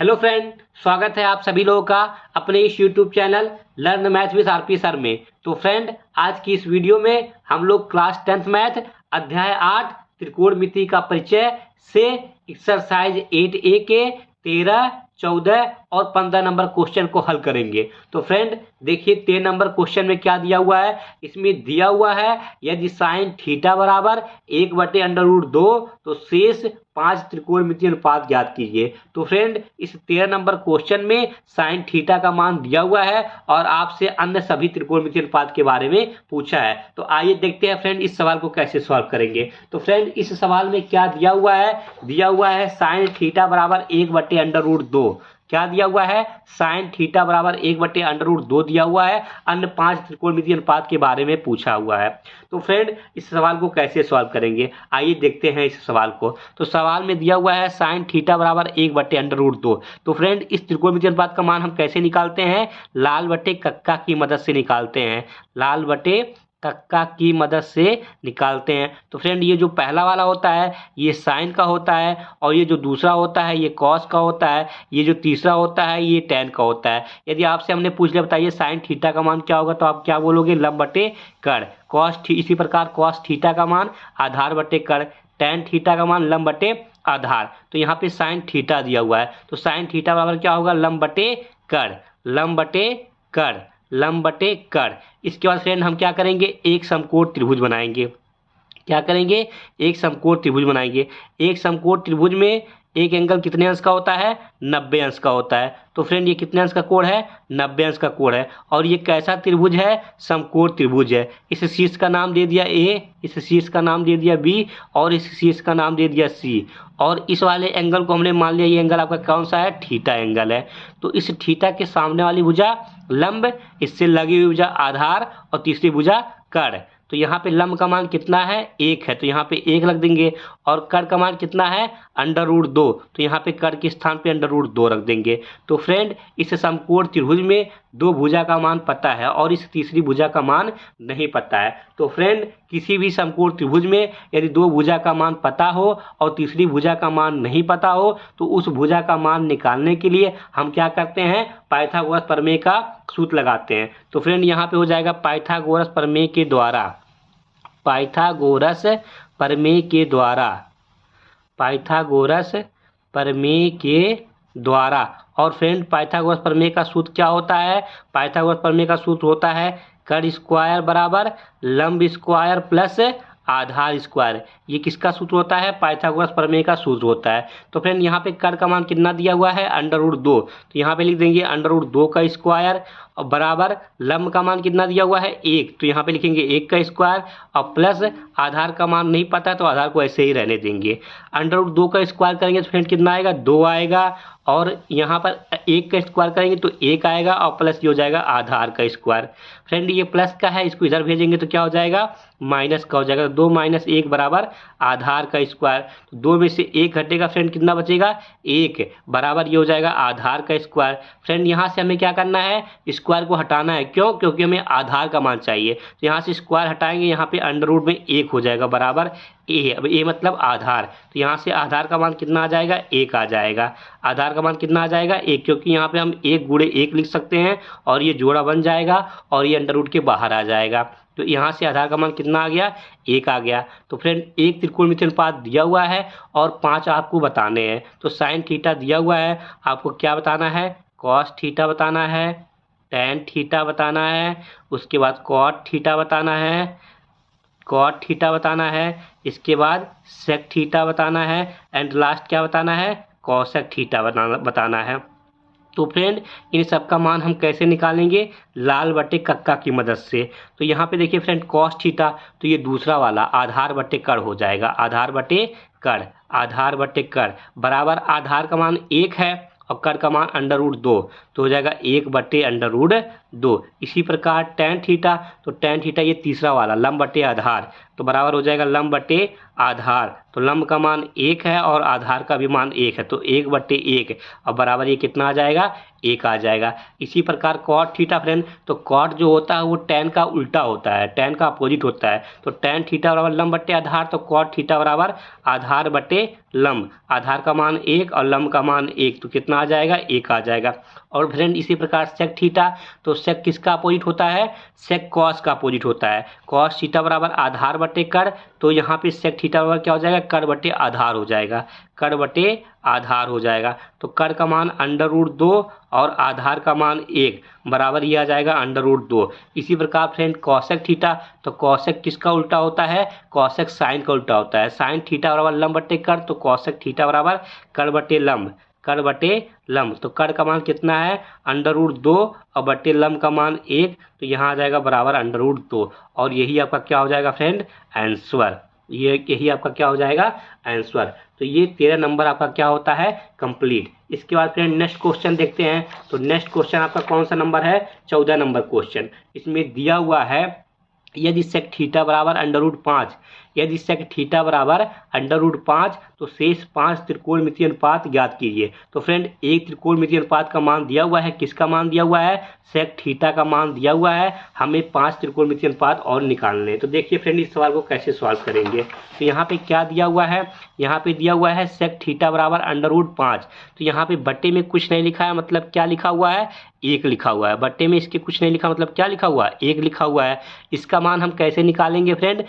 Hello friend, स्वागत है आप सभी लोगों का अपने इस YouTube channel learn math with RP sir में। तो फ्रेंड, आज की इस वीडियो में हम लोग क्लास 10th मैथ अध्याय 8 त्रिकोणमिति का परिचय से एक्सरसाइज 8A के 13, 14 और 15 नंबर क्वेश्चन को हल करेंगे। तो फ्रेंड देखिए 13 नंबर क्वेश्चन में क्या दिया हुआ है। इसमें दिया हुआ है यदि साइन थीटा बराबर 1/√2 तो शेष 5 त्रिकोणमितीय अनुपात ज्ञात कीजिए। तो फ्रेंड इस 13 नंबर क्वेश्चन में साइन थीटा का मान दिया हुआ है और आपसे अन्य सभी त्रिकोणमितीय अनुपात के बारे में पूछा है। तो आइए देखते हैं फ्रेंड इस सवाल को कैसे सॉल्व करेंगे। तो फ्रेंड इस सवाल में क्या दिया हुआ है साइन थीटा बराबर 1/√2। क्या दिया हुआ है? साइन थीटा बराबर 1/√2 दिया हुआ है। अन्य 5 त्रिकोणमितीय अनुपात के बारे में पूछा हुआ है। तो फ्रेंड इस सवाल को कैसे सॉल्व करेंगे, आइए देखते हैं इस सवाल को। तो सवाल में दिया हुआ है साइन थीटा बराबर 1/√2। तो फ्रेंड इस त्रिकोणमितीय अनुपात का मान हम कैसे निकालते हैं? लाल बटे कक्का की मदद से निकालते हैं। लाल बटे कक्का की मदद से निकालते हैं। तो फ्रेंड ये जो पहला वाला होता है ये साइन का होता है, और ये जो दूसरा होता है ये कॉस का होता है, ये जो तीसरा होता है ये टेन का होता है। यदि आपसे हमने पूछ लिया बताइए साइन थीटा का मान क्या होगा, तो आप क्या बोलोगे? लंब बटे कड़। इसी प्रकार कॉस थीटा का मान आधार बटे कड़, टेन थीटा का मान लंब बटे आधार। तो यहाँ पे साइन थीटा दिया हुआ है, तो साइन थीटा बराबर क्या होगा? लंब बटे कड़, लंब बटे कड़, लंब बटे कड़। इसके बाद फ्रेंड हम क्या करेंगे? एक समकोण त्रिभुज बनाएंगे। क्या करेंगे? एक समकोण त्रिभुज बनाएंगे। एक समकोण त्रिभुज में एक एंगल कितने अंश का होता है? 90 अंश का होता है। तो फ्रेंड ये कितने अंश का कोण है? 90 अंश का कोण है। और ये कैसा त्रिभुज है? समकोण त्रिभुज है। इस शीर्ष का नाम दे दिया A, इस शीर्ष का नाम दे दिया B और इस शीर्ष का नाम दे दिया C। और इस वाले एंगल को हमने मान लिया ये एंगल आपका कौन सा है? थीटा एंगल है। तो इस थीटा के सामने वाली भुजा लंब, इससे लगी हुई भुजा आधार और तीसरी भुजा कड़। तो यहाँ पे लंब का मान कितना है? 1 है, तो यहाँ पे 1 रख देंगे। और कड़ का मान कितना है? √2, तो यहाँ पे कड़ के स्थान पे √2 रख देंगे। तो फ्रेंड इस समकोण त्रिभुज में दो भुजा का मान पता है और इस तीसरी भुजा का मान नहीं पता है। तो फ्रेंड किसी भी समकोण त्रिभुज में यदि दो भुजा का मान पता हो और तीसरी भुजा का मान नहीं पता हो तो उस भुजा का मान निकालने के लिए हम क्या करते हैं? पाइथागोरस प्रमेय का सूत्र लगाते हैं। तो फ्रेंड यहाँ पे हो जाएगा पाइथागोरस प्रमेय के द्वारा, पाइथागोरस प्रमेय के द्वारा, पाइथागोरस प्रमेय के द्वारा। और फ्रेंड पाइथागोरस प्रमेय का सूत्र क्या होता है? पाइथागोरस प्रमेय का सूत्र होता है कड़ स्क्वायर बराबर लंब स्क्वायर प्लस आधार स्क्वायर। ये किसका सूत्र होता है? पाइथागोरस प्रमेय का सूत्र होता है। तो फ्रेंड यहाँ पे कड़ का मान कितना दिया हुआ है? √2, तो यहाँ पे लिख देंगे √2 का स्क्वायर और बराबर लंब का मान कितना दिया हुआ है? 1, तो यहाँ पे लिखेंगे 1 का स्क्वायर और प्लस आधार का मान नहीं पता है तो आधार को ऐसे ही रहने देंगे। √2 का स्क्वायर करेंगे तो फ्रेंड कितना आएगा? 2 आएगा। और यहाँ पर 1 का स्क्वायर करेंगे तो 1 आएगा और प्लस ये हो जाएगा आधार का स्क्वायर। फ्रेंड ये प्लस का है, इसको इधर भेजेंगे तो क्या हो जाएगा? माइनस का हो जाएगा। 2 - 1 बराबर आधार का स्क्वायर। 2 में से 1 घटेगा फ्रेंड कितना बचेगा? 1 बराबर ये हो जाएगा आधार का स्क्वायर। फ्रेंड यहाँ से हमें क्या करना है? स्क्वायर को हटाना है। क्यों? क्योंकि हमें आधार का मान चाहिए। तो यहाँ से स्क्वायर हटाएंगे, यहाँ पे अंडर में 1 हो जाएगा बराबर A। अब A मतलब आधार, तो यहाँ से आधार का मान कितना आ जाएगा? 1 आ जाएगा। आधार का मान कितना आ जाएगा? 1, क्योंकि यहाँ पे हम 1 × 1 लिख सकते हैं और ये जोड़ा बन जाएगा और ये अंडर रूट के बाहर आ जाएगा। तो यहाँ से आधार का मान कितना आ गया? 1 आ गया। तो फ्रेंड एक त्रिकोणमितीय अनुपात दिया हुआ है और 5 आपको बताने हैं। तो साइन थीटा दिया हुआ है, आपको क्या बताना है? कॉस थीटा बताना है, टेन थीटा बताना है, उसके बाद कॉट थीटा बताना है, कॉट थीटा बताना है, इसके बाद सेक थीटा बताना है एंड लास्ट क्या बताना है? कॉसेक थीटा बताना है। तो फ्रेंड इन सब का मान हम कैसे निकालेंगे? लाल बटे कक्का की मदद से। तो यहाँ पे देखिए फ्रेंड कॉस थीटा, तो ये दूसरा वाला आधार बटे कड़ हो जाएगा। आधार बटे कड़, आधार बटे कड़ बराबर आधार का मान 1 है और कड़ का मान √2, तो हो जाएगा 1/√2। 2। इसी प्रकार टेन थीटा, तो टेन थीटा ये तीसरा वाला लंब बटे आधार, तो बराबर हो जाएगा लंब बटे आधार। तो लंब का मान 1 है और आधार का भी मान 1 है, तो 1 बटे 1 और बराबर ये कितना आ जाएगा, 1 आ जाएगा। इसी प्रकार कॉट थीटा फ्रेंड, तो कॉट जो होता है वो टेन का उल्टा होता है, टेन का अपोजिट होता है। तो टेन थीटा बराबर लंब बटे आधार, तो कॉट थीटा बराबर आधार बटे लंब। आधार का मान 1 और लंब का मान 1, तो कितना आ जाएगा, 1 आ जाएगा। और फ्रेंड इसी प्रकार सेक थीटा, तो सेक किसका अपोजिट होता है, सेक कॉस का अपोजिट होता है। कॉस थीटा बराबर आधार बटे कर, तो यहाँ पे सेक थीटा बराबर क्या हो जाएगा, कर बटे आधार हो जाएगा, कर बटे आधार हो जाएगा। तो कर का मान √2 और आधार का मान 1 बराबर ये आ जाएगा √2। इसी प्रकार फ्रेंड कॉसेक थीटा, तो कॉसेक किसका उल्टा होता है, कॉसेक साइन का उल्टा होता है। साइन थीटा बराबर लंब बटे कर, तो कॉसेक थीटा बराबर कर बटे लंब, कर बटे लंब। तो कर का मान कितना है, √2 और बटे लंब का मान 1, तो यहाँ आ जाएगा बराबर √2। और यही आपका क्या हो जाएगा फ्रेंड, आंसर। यही आपका क्या हो जाएगा, आंसर। तो ये 13 नंबर आपका क्या होता है, कंप्लीट। इसके बाद फ्रेंड नेक्स्ट क्वेश्चन देखते हैं। तो नेक्स्ट क्वेश्चन आपका कौन सा नंबर है, 14 नंबर क्वेश्चन। इसमें दिया हुआ है यदि सेक थीटा बराबर √5, यदि सेक थीटा बराबर √5, तो शेष 5 त्रिकोणमितीय अनुपात ज्ञात कीजिए। तो फ्रेंड एक त्रिकोणमितीय अनुपात का मान दिया हुआ है, किसका मान दिया हुआ है, सेक थीटा का मान दिया हुआ है। हमें 5 त्रिकोणमितीय अनुपात और निकालने हैं। तो देखिए फ्रेंड इस सवाल को कैसे सॉल्व करेंगे। तो यहाँ पे क्या दिया हुआ है, यहाँ पे दिया हुआ है सेक थीटा बराबर √5। तो यहाँ पे बट्टे में कुछ नहीं लिखा है, मतलब क्या लिखा हुआ है, 1 लिखा हुआ है। बट्टे में इसके कुछ नहीं लिखा, मतलब क्या लिखा हुआ है, 1 लिखा हुआ है। इसका मान हम कैसे निकालेंगे फ्रेंड,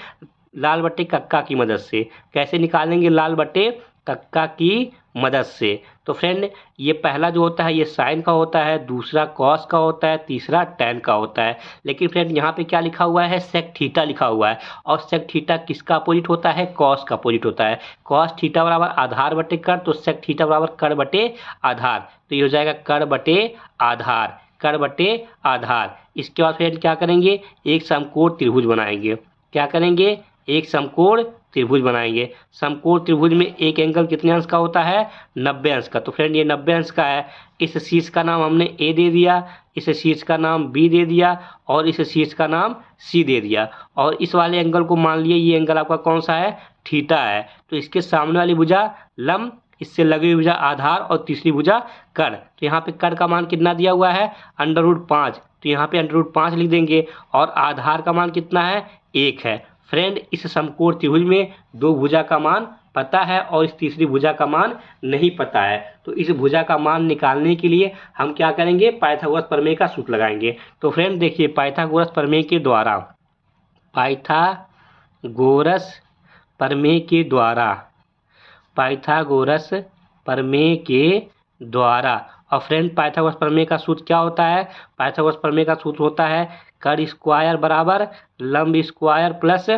लाल बट्टे कक्का की मदद से। कैसे निकालेंगे, लाल बट्टे कक्का की मदद से। तो फ्रेंड ये पहला जो होता है ये साइन का होता है, दूसरा कॉस का होता है, तीसरा टैन का होता है। लेकिन फ्रेंड यहाँ पे क्या लिखा हुआ है, सेक थीटा लिखा हुआ है। और सेक थीटा किसका अपोजिट होता है, कॉस का अपोजिट होता है। कॉस थीटा बराबर आधार बटे कर, तो सेक थीटा बराबर कर बटे आधार। तो ये हो जाएगा कर बटे आधार, कर बटे आधार। इसके बाद फ्रेंड क्या करेंगे, एक समकोण त्रिभुज बनाएंगे। क्या करेंगे, एक समकोण त्रिभुज बनाएंगे। समकोण त्रिभुज में एक एंगल कितने अंश का होता है, 90 अंश का। तो फ्रेंड ये 90 अंश का है। इस शीर्ष का नाम हमने ए दे दिया, इस शीर्ष का नाम बी दे दिया और इस शीर्ष का नाम सी दे दिया। और इस वाले एंगल को मान लिए ये एंगल आपका कौन सा है, थीटा है। तो इसके सामने वाली भुजा लंब, इससे लगी हुई भुजा आधार और तीसरी भुजा कर। तो यहाँ पे कर का मान कितना दिया हुआ है, √5। तो यहाँ पे √5 लिख देंगे। और आधार का मान कितना है, 1 है। फ्रेंड इस समकोण त्रिभुज में दो भुजा का मान पता है और इस तीसरी भुजा का मान नहीं पता है। तो इस भुजा का मान निकालने के लिए हम क्या करेंगे, पाइथागोरस प्रमेय का सूत्र लगाएंगे। तो फ्रेंड देखिए पाइथागोरस प्रमेय के द्वारा, पाइथागोरस प्रमेय के द्वारा, पाइथागोरस प्रमेय के द्वारा। और फ्रेंड पाइथागोरस प्रमेय का सूत्र क्या होता है, पाइथागोरस प्रमेय का सूत्र होता है कर स्क्वायर बराबर लंब स्क्वायर प्लस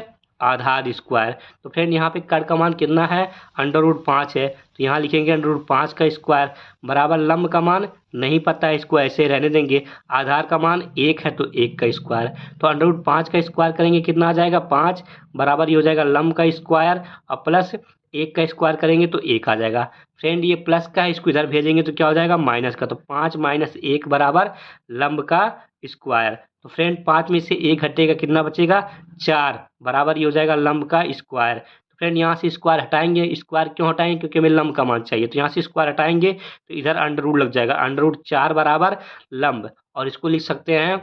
आधार स्क्वायर। तो फ्रेंड यहाँ पे कर का मान कितना है, √5 है। तो यहाँ लिखेंगे √5 का स्क्वायर बराबर लंब का मान नहीं पता है, इसको ऐसे रहने देंगे। आधार का मान 1 है तो 1 का स्क्वायर। तो √5 का स्क्वायर करेंगे कितना आ जाएगा, 5 बराबर ये हो जाएगा लंब का स्क्वायर और प्लस 1 का स्क्वायर करेंगे तो 1 आ जाएगा। फ्रेंड ये प्लस का है, इसको इधर भेजेंगे तो क्या हो जाएगा, माइनस का। तो 5 - 1 बराबर लंब का स्क्वायर। तो फ्रेंड 5 में से 1 घटेगा, कितना बचेगा, 4 बराबर ये हो जाएगा लंब का स्क्वायर। तो फ्रेंड यहाँ से स्क्वायर हटाएंगे। स्क्वायर क्यों हटाएंगे, क्योंकि हमें लंब का मान चाहिए। तो यहाँ से स्क्वायर हटाएंगे तो इधर अंडर लग जाएगा, √4 बराबर लंब। और इसको लिख सकते हैं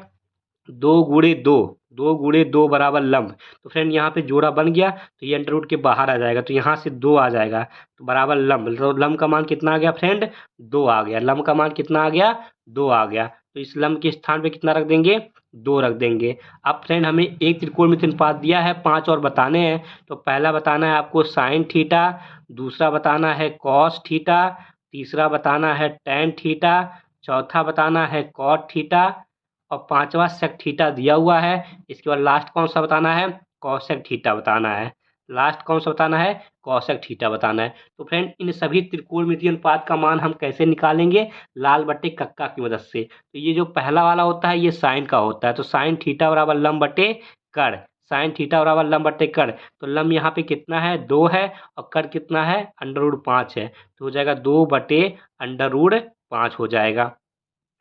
2 गुणे 2, 2 गुणे 2 बराबर लंब। तो फ्रेंड यहाँ पे जोड़ा बन गया, तो ये अंडर रूट के बाहर आ जाएगा, तो यहाँ से 2 आ जाएगा, तो बराबर लंब। तो लंब का मान कितना आ गया फ्रेंड, 2 आ गया। लंब का मान कितना आ गया, 2 आ गया। तो इस लंब के स्थान पे कितना रख देंगे, 2 रख देंगे। अब फ्रेंड हमें एक त्रिकोणमितीय अनुपात दिया है, 5 और बताने हैं। तो पहला बताना है आपको साइन थीटा, दूसरा बताना है कॉस थीटा, तीसरा बताना है टैन थीटा, चौथा बताना है कॉट थीटा और पांचवा सेक थीटा दिया हुआ है। इसके बाद लास्ट कौन सा बताना है, कॉसेक थीटा बताना है। लास्ट कौन सा बताना है, कॉसेक थीटा बताना है। तो फ्रेंड इन सभी त्रिकोणमितीय अनुपात का मान हम कैसे निकालेंगे, लाल बट्टे कक्का की मदद से। तो ये जो पहला वाला होता है ये साइन का होता है, तो साइन थीटा बराबर लंब बट्टे कर, साइन थीटा बराबर लंब बट्टे कर। तो लंब यहाँ पे कितना है, 2 है और कर कितना है, √5 है। तो हो जाएगा 2 बटे √5 हो जाएगा।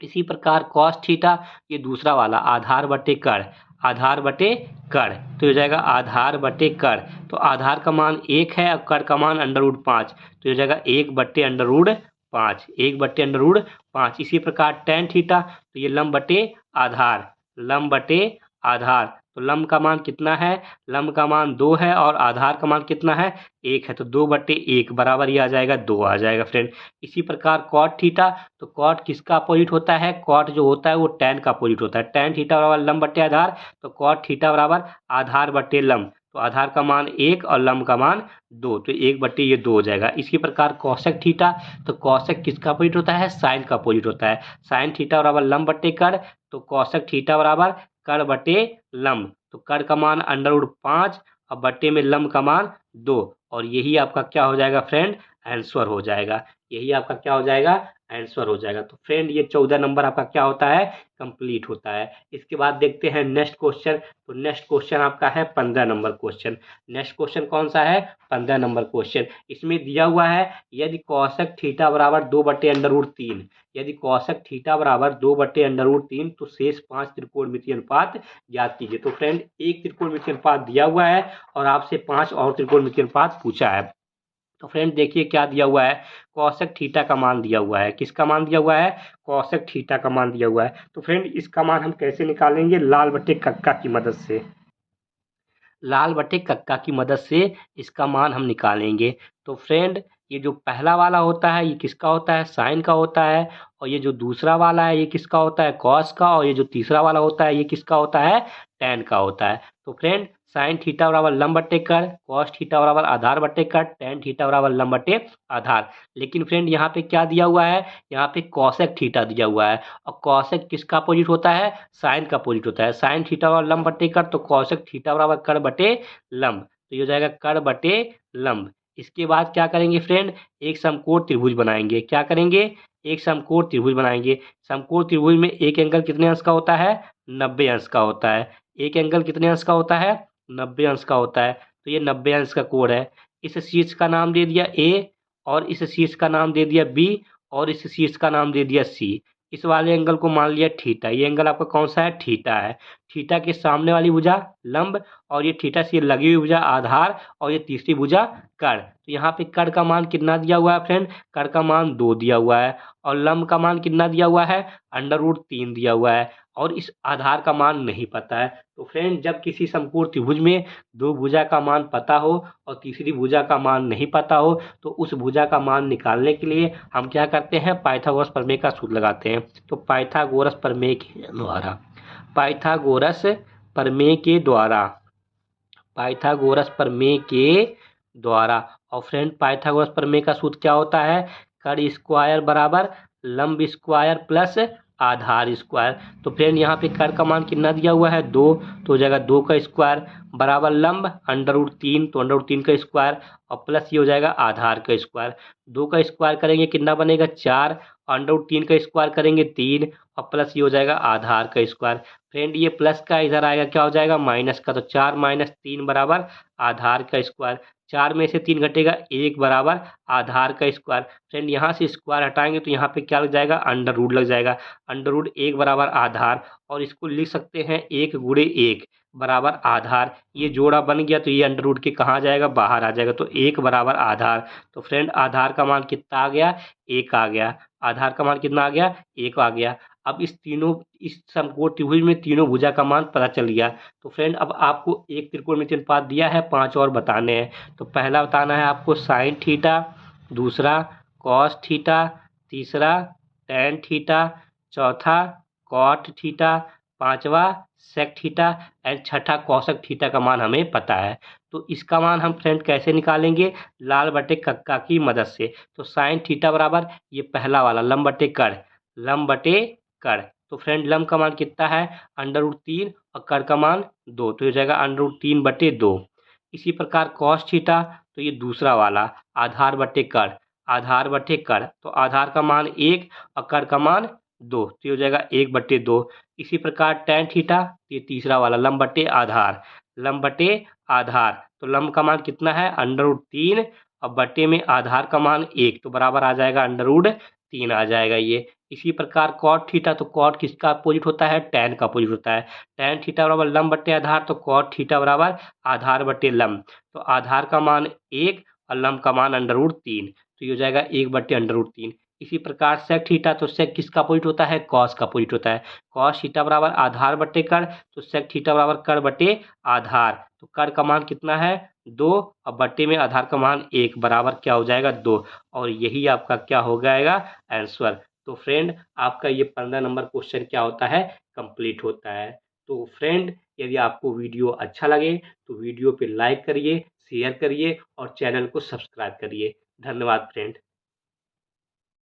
इसी प्रकार कॉस थीटा, ये दूसरा वाला आधार बटे कड़, आधार बटे कड़, तो हो जाएगा आधार बटे कड़। तो आधार का मान 1 है और कड़ का मान √5, तो हो जाएगा 1/√5, 1/√5। इसी प्रकार टेन थीटा, तो ये लंब बटे आधार, लंब बटे आधार, तो लंब का मान कितना है, लंब का मान 2 है और आधार का मान कितना है, 1 है, तो 2/1 बराबर ये आ जाएगा 2 आ जाएगा फ्रेंड। इसी प्रकार कॉट थीटा, तो कॉट किसका अपोजिट होता है, कॉट जो होता है वो टैन का अपोजिट होता है। टैन थीटा बराबर लंब बटे आधार, तो कॉट थीटा बराबर आधार बटे लंब, तो आधार का मान 1 और लंब का मान 2, तो 1/2 हो जाएगा। इसी प्रकार कॉसेक थीटा, तो कॉसेक किसका अपोजिट होता है, साइन का अपोजिट होता है। साइन थीटा बराबर लंब बटे कड़, तो कॉसेक थीटा बराबर कड़ बटे लंब, तो कड़ का मान √5 और बटे में लंब का मान 2, और यही आपका क्या हो जाएगा फ्रेंड, आंसर हो जाएगा। यही आपका क्या हो जाएगा, आंसर हो जाएगा। तो फ्रेंड ये 14 नंबर आपका क्या होता है, कंप्लीट होता है। इसके बाद देखते हैं नेक्स्ट क्वेश्चन। तो नेक्स्ट क्वेश्चन आपका है 15 नंबर क्वेश्चन। नेक्स्ट क्वेश्चन कौन सा है, 15 नंबर क्वेश्चन। इसमें दिया हुआ है यदि कॉसेक थीटा बराबर 2/√3, यदि कॉसेक थीटा बराबर 2/√3 तो शेष 5 त्रिकोणमितीय अनुपात ज्ञात कीजिए। तो फ्रेंड एक त्रिकोणमितीय अनुपात दिया हुआ है और आपसे 5 और त्रिकोणमितीय अनुपात पूछा है। तो फ्रेंड देखिए क्या दिया हुआ है, कॉसेक थीटा का मान दिया हुआ है। किसका मान दिया हुआ है, कॉसेक थीटा का मान दिया हुआ है। तो फ्रेंड इसका मान हम कैसे निकालेंगे, लाल बटे कक्का की मदद से, लाल बटे कक्का की मदद से इसका मान हम निकालेंगे। तो फ्रेंड ये जो पहला वाला होता है ये किसका होता है, साइन का होता है, और ये जो दूसरा वाला है ये किसका होता है, कॉस का, और ये जो तीसरा वाला होता है ये किसका होता है, टैन का होता है। तो फ्रेंड साइन थीटा बराबर लंब बटे कड़, कॉस थीटा बराबर आधार बटे कड़, टैन थीटा बराबर लंब बटे आधार। लेकिन फ्रेंड यहाँ पे क्या दिया हुआ है, यहाँ पे कॉसेक थीटा दिया हुआ है, और कॉसेक किसका अपोजिट होता है, साइन का अपोजिट होता है। साइन थीटा बराबर लंब बटे कड़, तो कॉसेक थीटा बराबर कड़ बटे लंब, तो ये हो जाएगा कड़ बटे लंब। इसके बाद क्या करेंगे फ्रेंड, एक समकोण त्रिभुज बनाएंगे। क्या करेंगे, एक समकोण त्रिभुज बनाएंगे। समकोण त्रिभुज में एक एंगल कितने अंश का होता है, 90 अंश का होता है। एक एंगल कितने अंश का होता है, 90 अंश का होता है। तो ये 90 अंश का कोण है। इस शीर्ष का नाम दे दिया ए, और इस शीर्ष का नाम दे दिया बी, और इस शीर्ष का नाम दे दिया सी। इस वाले एंगल को मान लिया थीटा। ये एंगल आपका कौन सा है, थीटा है। थीटा के सामने वाली भुजा लंब, और ये थीटा से लगी हुई भुजा आधार, और ये तीसरी भुजा कड़। तो यहाँ पे कड़ का मान कितना दिया हुआ है फ्रेंड, कड़ का मान 2 दिया हुआ है, और लंब का मान कितना दिया हुआ है, √3 दिया हुआ है, और इस आधार का मान नहीं पता है। तो फ्रेंड जब किसी समकोण त्रिभुज में दो भुजा का मान पता हो और तीसरी भुजा का मान नहीं पता हो, तो उस भुजा का मान निकालने के लिए हम क्या करते हैं, पाइथागोरस प्रमेय का सूत्र लगाते हैं। तो पाइथागोरस प्रमेय के द्वारा, पाइथागोरस प्रमेय के द्वारा, पाइथागोरस प्रमेय के द्वारा। और फ्रेंड पाइथागोरस प्रमेय का सूत्र क्या होता है, कड़ स्क्वायर बराबर लंब स्क्वायर प्लस आधार स्क्वायर। तो फ्रेंड यहाँ पे कड़ का मान कितना दिया हुआ है, 2, तो हो जाएगा 2 का स्क्वायर बराबर लंब √3, तो √3 का स्क्वायर, और प्लस ये हो जाएगा आधार का स्क्वायर। 2 का स्क्वायर करेंगे कितना बनेगा, 4, और √3 का स्क्वायर करेंगे 3, और प्लस ये हो जाएगा आधार का स्क्वायर। फ्रेंड ये प्लस का इधर आएगा क्या हो जाएगा, माइनस का, तो 4 - 3 बराबर आधार का स्क्वायर। 4 में से 3 घटेगा 1 बराबर आधार का स्क्वायर। फ्रेंड यहाँ से स्क्वायर हटाएंगे तो यहाँ पे क्या लग जाएगा, अंडर रूट लग जाएगा। अंडर रूट 1 बराबर आधार, और इसको लिख सकते हैं 1 × 1 बराबर आधार। ये जोड़ा बन गया तो ये अंडर रूट के कहाँ जाएगा, बाहर आ जाएगा, तो 1 बराबर आधार। तो फ्रेंड आधार का मान कितना आ गया, 1 आ गया। आधार का मान कितना आ गया, 1 आ गया। अब इस समकोण त्रिभुज में तीनों भुजा का मान पता चल गया। तो फ्रेंड अब आपको एक त्रिकोणमितीय अनुपात दिया है, 5 और बताने हैं। तो पहला बताना है आपको साइन थीटा, दूसरा कॉस थीटा, तीसरा टैन थीटा, चौथा कॉट थीटा, पांचवा सेक थीटा, एंड छठा कॉसेक थीटा का मान हमें पता है। तो इसका मान हम फ्रेंड कैसे निकालेंगे, लाल बटे कक्का की मदद से। तो साइन थीटा बराबर ये पहला वाला लंब बटे कड़, लंब बटे कड़। तो फ्रेंड लंब का मान कितना है, √3, और कड़ का मान 2, तो हो जाएगा √3/2। इसी प्रकार कॉस थीटा, तो ये दूसरा वाला आधार बटे कड़, आधार बटे कड़, तो आधार का मान 1 और कड़ का मान 2, तो ये हो जाएगा 1/2। इसी प्रकार टैन थीटा, तो ये तीसरा वाला लंब बटे आधार, लंब बटे आधार, तो लंब का मान कितना है, √3, और बटे में आधार का मान 1, तो बराबर आ जाएगा 3 आ जाएगा ये। इसी प्रकार कॉट थीटा, तो कॉट किसका अपोजिट होता है? टैन का अपोजिट होता है। टैन थीटा बराबर लंब बटे आधार, तो कॉट थीटा बराबर आधार बटे लंब। तो आधार का मान 1 और लंब का मान √3, तो ये हो जाएगा 1 बटे √3। इसी प्रकार सेक थीटा, तो सेक किसका अपोजिट होता है? कॉस का अपोजिट होता है। कॉस थीटा बराबर आधार बटे कड़, तो सेक थीटा बराबर कड़ बटे आधार। तो कड़ का मान कितना है? 2 और बटे में आधार का मान 1 बराबर क्या हो जाएगा? 2। और यही आपका क्या हो जाएगा? आंसर। तो फ्रेंड आपका ये 15 नंबर क्वेश्चन क्या होता है? कंप्लीट होता है। तो फ्रेंड यदि आपको वीडियो अच्छा लगे तो वीडियो पे लाइक करिए, शेयर करिए और चैनल को सब्सक्राइब करिए। धन्यवाद फ्रेंड।